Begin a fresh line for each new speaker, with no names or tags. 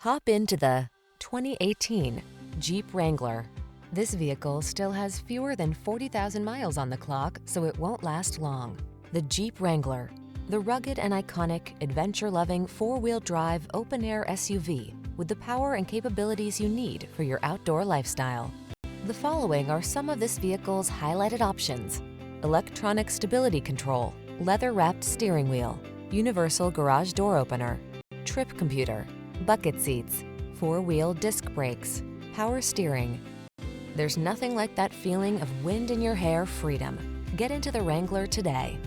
Hop into the 2018 Jeep Wrangler. This vehicle still has fewer than 40,000 miles on the clock, so it won't last long. The Jeep Wrangler, the rugged and iconic, adventure-loving four-wheel drive open-air SUV with the power and capabilities you need for your outdoor lifestyle. The following are some of this vehicle's highlighted options: electronic stability control, leather-wrapped steering wheel, universal garage door opener, trip computer, bucket seats, four-wheel disc brakes, power steering. There's nothing like that feeling of wind in your hair freedom. Get into the Wrangler today.